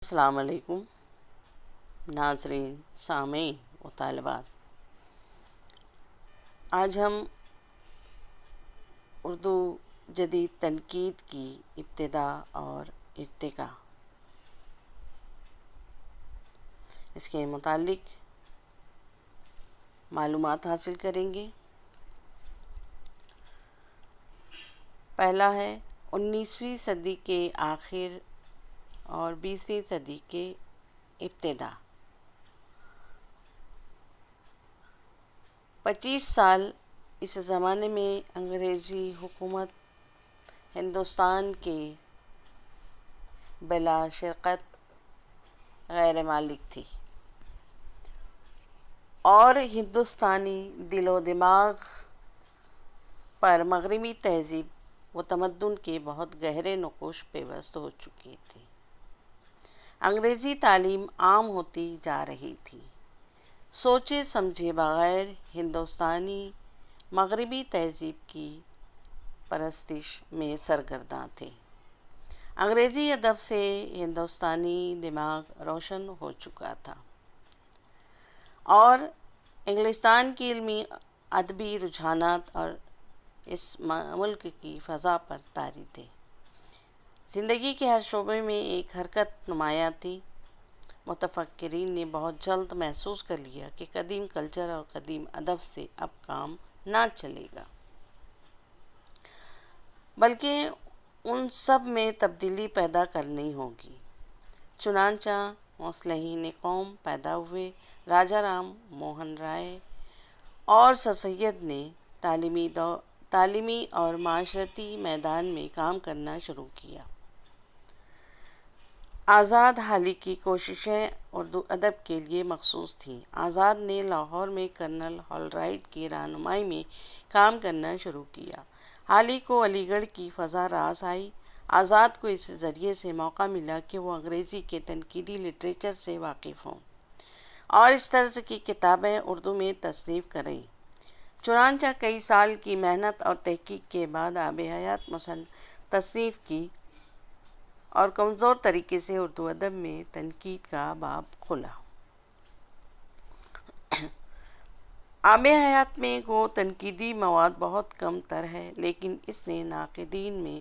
السلام علیکم ناظرین، سامعین و طالبات. آج ہم اردو جدید تنقید کی ابتدا اور ارتقاء اس کے متعلق معلومات حاصل کریں گے. پہلا ہے 19ویں صدی کے آخر اور 20ویں صدی کے ابتدا. 25 سال اس زمانے میں انگریزی حکومت ہندوستان کے بلا شرکت غیر مالک تھی اور ہندوستانی دل و دماغ پر مغربی تہذیب و تمدن کے بہت گہرے نقوش پیوست ہو چکی تھی. انگریزی تعلیم عام ہوتی جا رہی تھی. سوچے سمجھے بغیر ہندوستانی مغربی تہذیب کی پرستش میں سرگرداں تھے. انگریزی ادب سے ہندوستانی دماغ روشن ہو چکا تھا اور انگلستان کی علمی ادبی رجحانات اور اس ملک کی فضا پر طاری تھے. زندگی کے ہر شعبے میں ایک حرکت نمایاں تھی. متفکرین نے بہت جلد محسوس کر لیا کہ قدیم کلچر اور قدیم ادب سے اب کام نہ چلے گا، بلکہ ان سب میں تبدیلی پیدا کرنی ہوگی. چنانچہ مصلحین قوم پیدا ہوئے. راجا رام موہن رائے اور سر سید نے تعلیمی اور معاشرتی میدان میں کام کرنا شروع کیا. آزاد حالی کی کوششیں اردو ادب کے لیے مخصوص تھیں. آزاد نے لاہور میں کرنل ہالرائٹ کی رہنمائی میں کام کرنا شروع کیا. حالی کو علی گڑھ کی فضا راس آئی. آزاد کو اس ذریعے سے موقع ملا کہ وہ انگریزی کے تنقیدی لٹریچر سے واقف ہوں اور اس طرز کی کتابیں اردو میں تصنیف کریں. چنانچہ کئی سال کی محنت اور تحقیق کے بعد آب حیات تصنیف کی اور کمزور طریقے سے اردو ادب میں تنقید کا باب کھلا. آب حیات میں گو تنقیدی مواد بہت کم تر ہے، لیکن اس نے ناقدین میں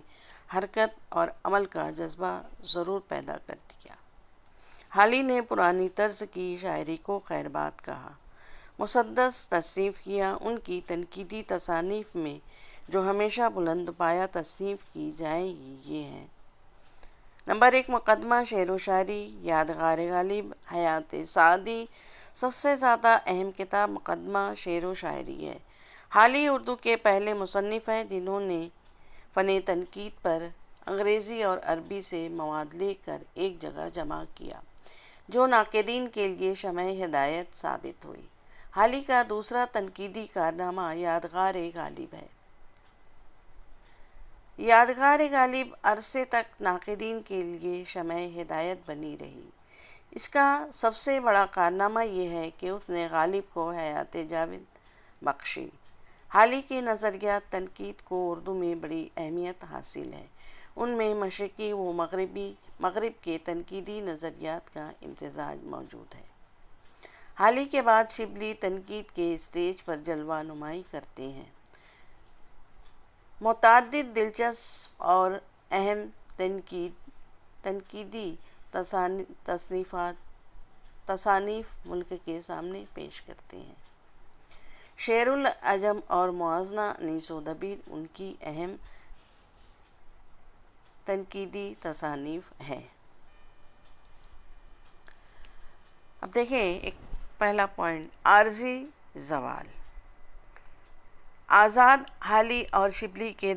حرکت اور عمل کا جذبہ ضرور پیدا کر دیا. حالی نے پرانی طرز کی شاعری کو خیر باد کہا، مسدس تصنیف کیا. ان کی تنقیدی تصانیف میں جو ہمیشہ بلند پایہ تصنیف کی جائیں گی یہ ہیں: نمبر 1 مقدمہ شعر و شاعری، یادگار غالب، حیات سعدی. سب سے زیادہ اہم کتاب مقدمہ شعر و شاعری ہے. حالی اردو کے پہلے مصنف ہیں جنہوں نے فن تنقید پر انگریزی اور عربی سے مواد لے کر ایک جگہ جمع کیا جو ناقدین کے لیے شمع ہدایت ثابت ہوئی. حالی کا دوسرا تنقیدی کارنامہ یادگار غالب ہے. یادگار غالب عرصے تک ناقدین کے لیے شمع ہدایت بنی رہی. اس کا سب سے بڑا کارنامہ یہ ہے کہ اس نے غالب کو حیات جاوید بخشی. حالی کے نظریات تنقید کو اردو میں بڑی اہمیت حاصل ہے. ان میں مشرقی و مغرب کے تنقیدی نظریات کا امتزاج موجود ہے. حالی کے بعد شبلی تنقید کے اسٹیج پر جلوہ نمائی کرتے ہیں. متعدد دلچسپ اور اہم تنقیدی تصانیف ملک کے سامنے پیش کرتے ہیں. شعر العجم اور موازنہ انیس و دبیر ان کی اہم تنقیدی تصانیف ہیں. اب دیکھیں ایک پہلا پوائنٹ، عارضی زوال. آزاد، حالی اور شبلی کے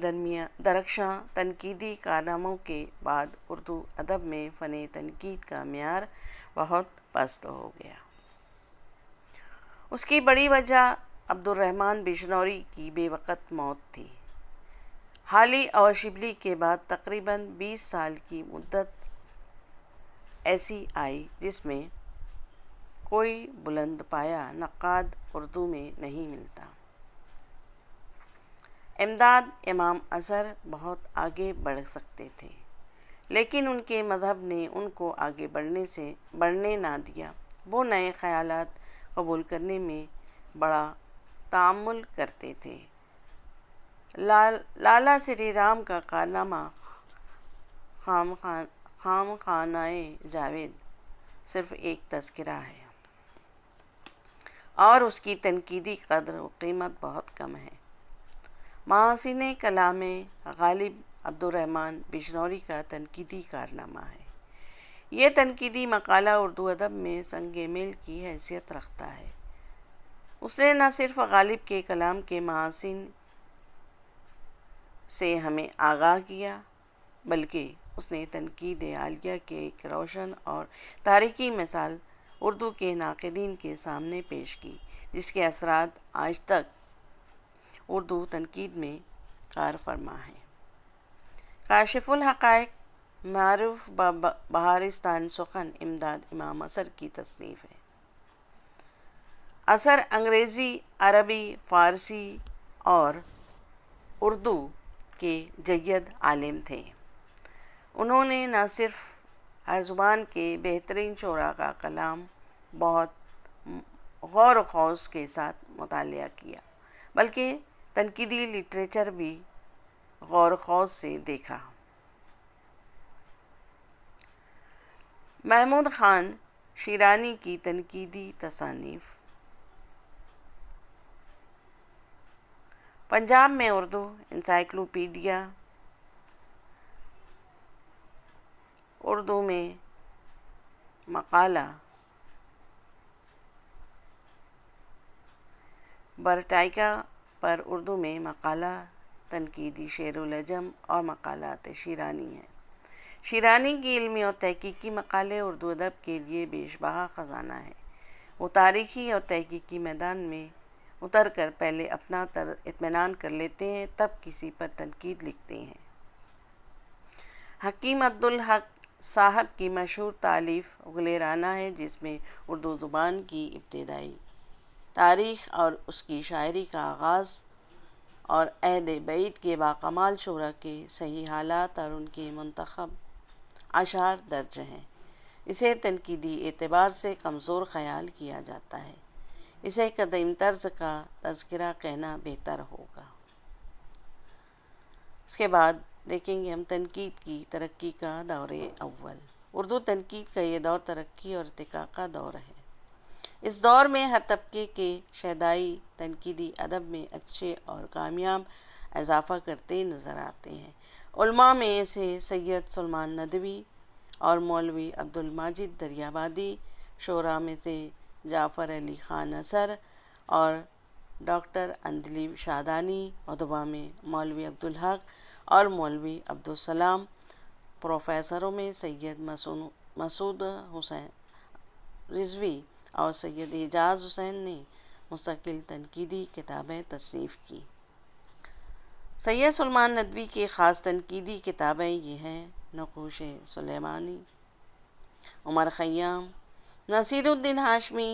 درخشاں تنقیدی کارناموں کے بعد اردو ادب میں فن تنقید کا معیار بہت پست ہو گیا. اس کی بڑی وجہ عبدالرحمن بجنوری کی بے وقت موت تھی. حالی اور شبلی کے بعد تقریباً 20 سال کی مدت ایسی آئی جس میں کوئی بلند پایہ نقاد اردو میں نہیں ملتا. امداد امام اظہر بہت آگے بڑھ سکتے تھے، لیکن ان کے مذہب نے ان کو آگے بڑھنے نہ دیا۔ وہ نئے خیالات قبول کرنے میں بڑا تعامل کرتے تھے۔ لالا سری رام کا کارنامہ خام خانۂ جاوید صرف ایک تذکرہ ہے اور اس کی تنقیدی قدر و قیمت بہت کم ہے۔ محاسن کلام غالب عبد الرحمن بجنوری کا تنقیدی کارنامہ ہے۔ یہ تنقیدی مقالہ اردو ادب میں سنگ میل کی حیثیت رکھتا ہے۔ اس نے نہ صرف غالب کے کلام کے محاسن سے ہمیں آگاہ کیا بلکہ اس نے تنقید عالیہ کی ایک روشن اور تاریخی مثال اردو کے ناقدین کے سامنے پیش کی، جس کے اثرات آج تک اردو تنقید میں کار فرما ہیں۔ کاشف الحقائق معروف بہارستان سخن امداد امام اثر کی تصنیف ہے۔ اثر انگریزی، عربی، فارسی اور اردو کے جید عالم تھے۔ انہوں نے نہ صرف ہر زبان کے بہترین شعراء کا کلام بہت غور و خوض کے ساتھ مطالعہ کیا بلکہ تنقیدی لٹریچر بھی غور و خوض سے دیکھا۔ محمود خان شیرانی کی تنقیدی تصانیف۔ پنجاب میں اردو انسائکلوپیڈیا، اردو میں مقالہ، برٹائکا پر اردو میں مقالہ، تنقیدی شعر العجم اور مقالات شیرانی ہیں۔ شیرانی کی علمی اور تحقیقی مقالے اردو ادب کے لیے بیش بہا خزانہ ہیں۔ وہ تاریخی اور تحقیقی میدان میں اتر کر پہلے اپنا اطمینان کر لیتے ہیں، تب کسی پر تنقید لکھتے ہیں۔ حکیم عبدالحق صاحب کی مشہور تالیف غلیرانہ ہے، جس میں اردو زبان کی ابتدائی تاریخ اور اس کی شاعری کا آغاز اور عہد بعید کے باکمال شعراء کے صحیح حالات اور ان کے منتخب اشعار درج ہیں۔ اسے تنقیدی اعتبار سے کمزور خیال کیا جاتا ہے۔ اسے قدیم طرز کا تذکرہ کہنا بہتر ہوگا۔ اس کے بعد دیکھیں گے ہم تنقید کی ترقی کا دور اول۔ اردو تنقید کا یہ دور ترقی اور ارتقاء کا دور ہے۔ اس دور میں ہر طبقے کے شیدائی تنقیدی ادب میں اچھے اور کامیاب اضافہ کرتے نظر آتے ہیں۔ علماء میں سے سید سلیمان ندوی اور مولوی عبدالماجد دریابادی، شعراء میں سے جعفر علی خان اثر اور ڈاکٹر اندلیب شادانی، ادباء میں مولوی عبدالحق اور مولوی عبدالسلام، پروفیسروں میں سید مسعود حسین رضوی اور سید اعجاز حسین نے مستقل تنقیدی کتابیں تصنیف کی۔ سید سلیمان ندوی کی خاص تنقیدی کتابیں یہ ہیں: نقوش سلیمانی، عمر خیام، نصیر الدین ہاشمی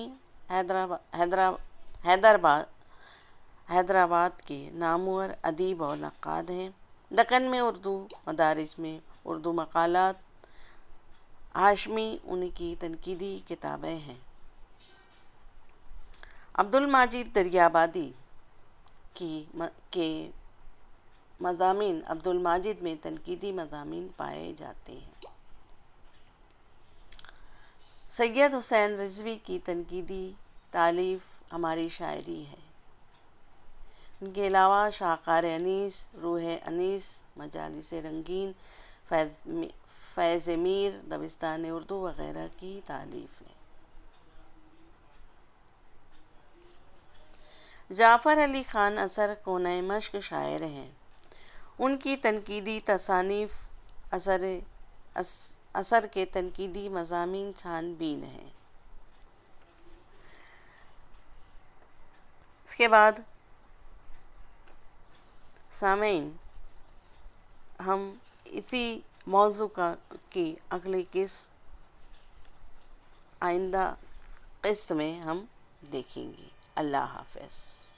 حیدرآباد کے نامور ادیب اور نقاد ہیں۔ دکن میں اردو مدارس میں اردو مقالات، ہاشمی ان کی تنقیدی کتابیں ہیں۔ عبدالماجد دریابادی کے مضامین عبدالماجد میں تنقیدی مضامین پائے جاتے ہیں۔ سید حسین رضوی کی تنقیدی تالیف ہماری شاعری ہے۔ ان کے علاوہ شاہکار انیس، روح انیس، مجالس رنگین، فیض میر، دبستان اردو وغیرہ کی تالیف ہے۔ جعفر علی خان اثر کونہ مشق شاعر ہیں۔ ان کی تنقیدی تصانیف اثر کے تنقیدی مضامین چھان بین ہیں۔ اس کے بعد سامعین ہم اسی موضوع کی اگلی قسط آئندہ قسط میں ہم دیکھیں گے۔ اللہ حافظ۔